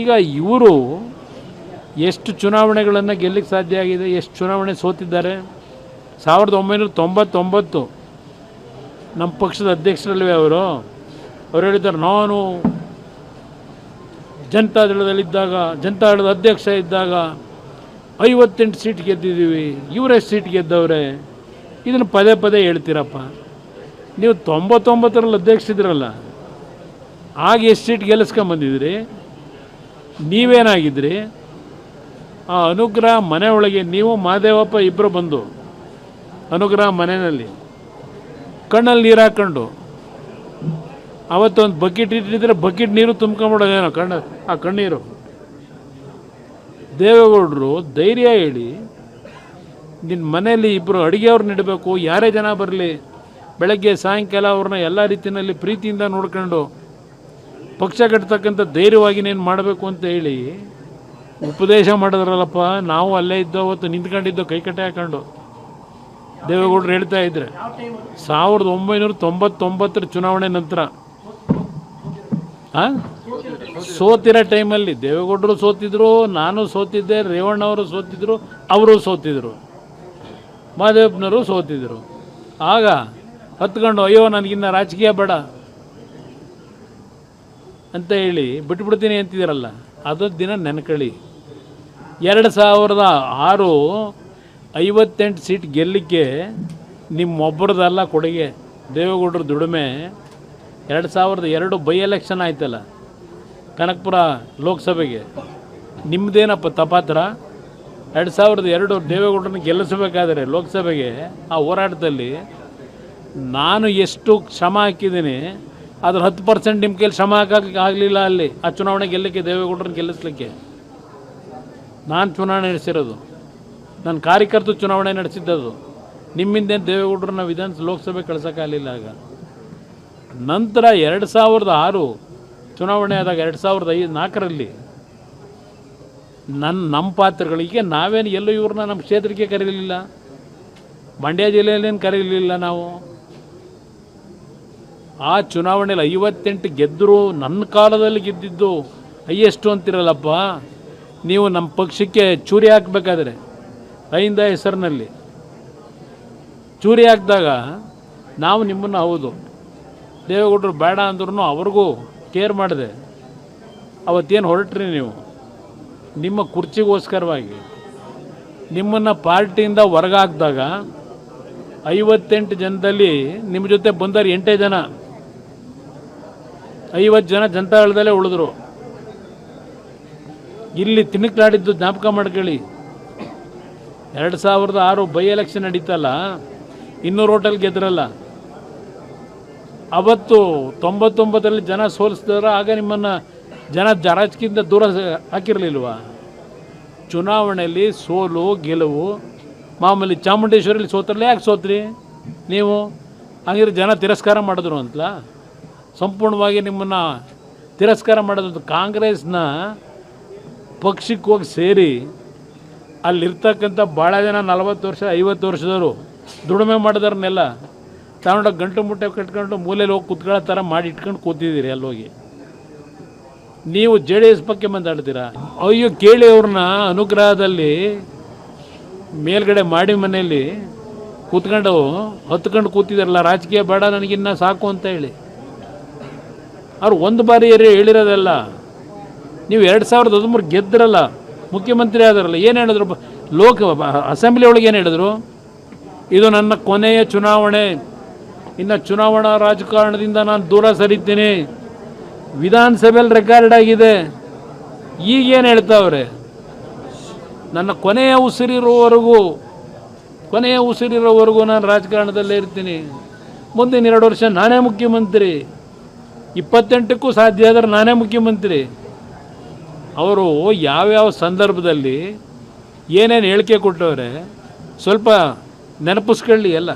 ಈಗ ಇವರು ಎಷ್ಟು ಚುನಾವಣೆಗಳನ್ನು ಗೆಲ್ಲಕ್ಕೆ ಸಾಧ್ಯ ಆಗಿದೆ, ಎಷ್ಟು ಚುನಾವಣೆ ಸೋತಿದ್ದಾರೆ. 1999 ನಮ್ಮ ಪಕ್ಷದ ಅಧ್ಯಕ್ಷರಲ್ವೇ ಅವರು ಹೇಳಿದ್ದಾರೆ, ನಾನು ಜನತಾದಳದಲ್ಲಿದ್ದಾಗ, ಜನತಾದಳದ ಅಧ್ಯಕ್ಷ ಇದ್ದಾಗ 58 ಸೀಟ್ ಗೆದ್ದಿದ್ದೀವಿ, ಇವರೆಷ್ಟು ಸೀಟ್ ಗೆದ್ದವ್ರೆ. ಇದನ್ನು ಪದೇ ಪದೇ ಹೇಳ್ತೀರಪ್ಪ. ನೀವು 99ರಲ್ಲಿ ಅಧ್ಯಕ್ಷರಿದ್ರಲ್ಲ, ಆಗ ಎಷ್ಟು ಸೀಟ್ ಗೆಲ್ಲಿಸ್ಕೊಂಬಂದಿದ್ರಿ? ನೀವೇನಾಗಿದ್ರಿ? ಆ ಅನುಗ್ರಹ ಮನೆ ಒಳಗೆ ನೀವು ಮಹದೇವಪ್ಪ ಇಬ್ಬರು ಬಂದು ಅನುಗ್ರಹ ಮನೆಯಲ್ಲಿ ಕಣ್ಣಲ್ಲಿ ನೀರು ಹಾಕ್ಕೊಂಡು ಅವತ್ತೊಂದು ಬಕೆಟ್ ಇಟ್ಟಿದ್ರೆ ಬಕೆಟ್ ನೀರು ತುಂಬ್ಕೊಂಬಿಡೋದೇನೋ ಆ ಕಣ್ಣೀರು. ದೇವೇಗೌಡರು ಧೈರ್ಯ ಹೇಳಿ, ನಿನ್ನ ಮನೆಯಲ್ಲಿ ಇಬ್ಬರು ಅಡುಗೆಯವ್ರನ್ನ ಇಡಬೇಕು, ಯಾರೇ ಜನ ಬರಲಿ ಬೆಳಗ್ಗೆ ಸಾಯಂಕಾಲ ಅವ್ರನ್ನ ಎಲ್ಲ ರೀತಿಯಲ್ಲಿ ಪ್ರೀತಿಯಿಂದ ನೋಡ್ಕೊಂಡು ಪಕ್ಷ ಕಟ್ತಕ್ಕಂಥ ಧೈರ್ಯವಾಗಿ ನೀನು ಮಾಡಬೇಕು ಅಂತ ಹೇಳಿ ಉಪದೇಶ ಮಾಡಿದ್ರಲ್ಲಪ್ಪ. ನಾವು ಅಲ್ಲೇ ಇದ್ದೋ, ಅವತ್ತು ನಿಂತ್ಕೊಂಡಿದ್ದೋ ಕೈಕಟ್ಟೆ ಹಾಕೊಂಡು. ದೇವೇಗೌಡರು ಹೇಳ್ತಾ ಇದ್ರೆ 1999 ಚುನಾವಣೆ ನಂತರ ಸೋತಿರೋ ಟೈಮಲ್ಲಿ ದೇವೇಗೌಡರು ಸೋತಿದ್ರು, ನಾನು ಸೋತಿದ್ದೆ, ರೇವಣ್ಣವರು ಸೋತಿದ್ರು, ಅವರು ಸೋತಿದ್ರು, ಮಹದೇವಪ್ಪನವರು ಸೋತಿದ್ರು. ಆಗ ಹತ್ಕೊಂಡು ಅಯ್ಯೋ ನನಗಿನ್ನ ರಾಜಕೀಯ ಬೇಡ ಅಂತ ಹೇಳಿ ಬಿಟ್ಬಿಡ್ತೀನಿ ಅಂತಿದ್ದೀರಲ್ಲ, ಅದೊಂದು ದಿನ ನೆನಕಳಿ. 2006 58 ಸೀಟ್ ಗೆಲ್ಲಕ್ಕೆ ನಿಮ್ಮೊಬ್ಬರದಲ್ಲ ಕೊಡುಗೆ, ದೇವೇಗೌಡರ ದುಡಿಮೆ. 2002 ಬೈ ಎಲೆಕ್ಷನ್ ಆಯ್ತಲ್ಲ ಕನಕಪುರ ಲೋಕಸಭೆಗೆ, ನಿಮ್ಮದೇನಪ್ಪ ತಪಾತ್ರ? 2002 ದೇವೇಗೌಡರನ್ನ ಗೆಲ್ಲಿಸಬೇಕಾದ್ರೆ ಲೋಕಸಭೆಗೆ ಆ ಹೋರಾಟದಲ್ಲಿ ನಾನು ಎಷ್ಟು ಶ್ರಮ ಹಾಕಿದ್ದೀನಿ, ಅದ್ರ 10% ನಿಮ್ಮ ಕೈಲಿ ಶ್ರಮ ಹಾಕೋಕ್ಕೆ ಆಗಲಿಲ್ಲ. ಅಲ್ಲಿ ಆ ಚುನಾವಣೆ ಗೆಲ್ಲಕ್ಕೆ, ದೇವೇಗೌಡರನ್ನ ಗೆಲ್ಲಿಸ್ಲಿಕ್ಕೆ ನಾನು ಚುನಾವಣೆ ನಡೆಸಿರೋದು, ನನ್ನ ಕಾರ್ಯಕರ್ತರು ಚುನಾವಣೆ ನಡೆಸಿದ್ದದು. ನಿಮ್ಮಿಂದೇನು ದೇವೇಗೌಡರನ್ನ ಲೋಕಸಭೆ ಕಳ್ಸೋಕ್ಕಾಗಲಿಲ್ಲ. ಆಗ ನಂತರ 2006 ಚುನಾವಣೆ ಆದಾಗ 2004ರಲ್ಲಿ ನಮ್ಮ ಪಾತ್ರಗಳಿಗೆ ನಾವೇನು ಎಲ್ಲೂ ಇವ್ರನ್ನ ನಮ್ಮ ಕ್ಷೇತ್ರಕ್ಕೆ ಕರೀಲಿಲ್ಲ, ಮಂಡ್ಯ ಜಿಲ್ಲೆಯಲ್ಲೇನು ಕರೀಲಿಲ್ಲ ನಾವು. ಆ ಚುನಾವಣೆಯಲ್ಲಿ 58 ಗೆದ್ದರು. ನನ್ನ ಕಾಲದಲ್ಲಿ ಗೆದ್ದಿದ್ದು ಹೈಯೆಸ್ಟು ಅಂತಿರಲ್ಲಪ್ಪ. ನೀವು ನಮ್ಮ ಪಕ್ಷಕ್ಕೆ ಚೂರಿ ಹಾಕಬೇಕಾದ್ರೆ ಅಹಿಂದ ಹೆಸರಿನಲ್ಲಿ ಚೂರಿ ಹಾಕಿದಾಗ ನಾವು ನಿಮ್ಮನ್ನು ಹೌದು ದೇವೇಗೌಡರು ಬೇಡ ಅಂದ್ರೂ ಅವ್ರಿಗೂ ಕೇರ್ ಮಾಡಿದೆ. ಅವತ್ತೇನು ಹೊರಟ್ರಿ ನೀವು ನಿಮ್ಮ ಕುರ್ಚಿಗೋಸ್ಕರವಾಗಿ. ನಿಮ್ಮನ್ನು ಪಾರ್ಟಿಯಿಂದ ಹೊರಗೆ ಹಾಕಿದಾಗ 58 ಜನದಲ್ಲಿ ನಿಮ್ಮ ಜೊತೆ ಬಂದವರು 8 ಜನ, 50 ಜನ ಜನತಾದಳದಲ್ಲೇ ಉಳಿದ್ರು. ಇಲ್ಲಿ ತಿಣುಕಾಡಿದ್ದು ಜ್ಞಾಪಕ ಮಾಡ್ಕೊಳ್ಳಿ. 2006 ಬೈ ಎಲೆಕ್ಷನ್ ನಡೀತಲ್ಲ, 200 ಹೋಟೆಲ್ ಗೆದ್ರಲ್ಲ, ಅವತ್ತು 99ರಲ್ಲಿ ಜನ ಸೋಲಿಸಿದ್ರ. ಆಗ ನಿಮ್ಮನ್ನು ಜನ ರಾಜಕೀಯದಿಂದ ದೂರ ಹಾಕಿರಲಿಲ್ವ? ಚುನಾವಣೆಯಲ್ಲಿ ಸೋಲು ಗೆಲುವು ಮಾಮೂಲಿ. ಚಾಮುಂಡೇಶ್ವರಿಯಲ್ಲಿ ಸೋತ್ರಲ್ಲ, ಯಾಕೆ ಸೋತ್ರಿ ನೀವು? ಹಾಗಿದ್ರೆ ಜನ ತಿರಸ್ಕಾರ ಮಾಡಿದ್ರು ಅಂತಲ್ಲ. ಸಂಪೂರ್ಣವಾಗಿ ನಿಮ್ಮನ್ನು ತಿರಸ್ಕಾರ ಮಾಡೋದು. ಕಾಂಗ್ರೆಸ್ನ ಪಕ್ಷಕ್ಕೆ ಹೋಗಿ ಸೇರಿ ಅಲ್ಲಿರ್ತಕ್ಕಂಥ ಭಾಳ ಜನ 40 ವರ್ಷ 50 ವರ್ಷದವರು ದುಡಿಮೆ ಮಾಡಿದವ್ರನ್ನೆಲ್ಲ ತಗೊಂಡೋಗಿ ಗಂಟು ಮುಟ್ಟೆ ಕಟ್ಕೊಂಡು ಮೂಲೆಯಲ್ಲಿ ಹೋಗಿ ಕುತ್ಕೊಳ್ಳೋ ಥರ ಮಾಡಿ ಇಟ್ಕೊಂಡು ಕೂತಿದ್ದೀರಿ ಅಲ್ಲೋಗಿ. ನೀವು JDS ಬಗ್ಗೆ ಮಾತಾಡ್ತೀರಾ? ಅಯ್ಯೋ ಕೇಳಿ ಅವ್ರನ್ನ ಅನುಗ್ರಹದಲ್ಲಿ ಮೇಲ್ಗಡೆ ಮಾಡಿ ಮನೆಯಲ್ಲಿ ಕೂತ್ಕೊಂಡು ಹತ್ಕೊಂಡು ಕೂತಿದಾರಲ್ಲ, ರಾಜಕೀಯ ಬೇಡ ನನಗಿನ್ನ ಸಾಕು ಅಂತ ಹೇಳಿ. ಅವ್ರು ಒಂದು ಬಾರಿ ಹೇಳಿರೋದಲ್ಲ. ನೀವು 2013 ಗೆದ್ರಲ್ಲ, ಮುಖ್ಯಮಂತ್ರಿ ಆದ್ರಲ್ಲ, ಏನು ಹೇಳಿದ್ರು? ಅಸೆಂಬ್ಲಿ ಒಳಗೆ ಏನು ಹೇಳಿದ್ರು? ಇದು ನನ್ನ ಕೊನೆಯ ಚುನಾವಣೆ, ಇನ್ನು ಚುನಾವಣಾ ರಾಜಕಾರಣದಿಂದ ನಾನು ದೂರ ಸರಿತೀನಿ. ವಿಧಾನಸಭೆಯಲ್ಲಿ ರೆಕಾರ್ಡ್ ಆಗಿದೆ. ಈಗೇನು ಹೇಳ್ತಾವ್ರೆ? ನನ್ನ ಕೊನೆಯ ಉಸಿರಿರೋವರೆಗೂ ನಾನು ರಾಜಕಾರಣದಲ್ಲೇ ಇರ್ತೀನಿ. ಮುಂದಿನ 2 ವರ್ಷ ನಾನೇ ಮುಖ್ಯಮಂತ್ರಿ, 28ಕ್ಕೂ ಸಾಧ್ಯ ಆದರೆ ನಾನೇ ಮುಖ್ಯಮಂತ್ರಿ. ಅವರು ಯಾವ್ಯಾವ ಸಂದರ್ಭದಲ್ಲಿ ಏನೇನು ಹೇಳಿಕೆ ಕೊಟ್ಟವ್ರೆ ಸ್ವಲ್ಪ ನೆನಪಿಸ್ಕೊಳ್ಳಿ ಎಲ್ಲ.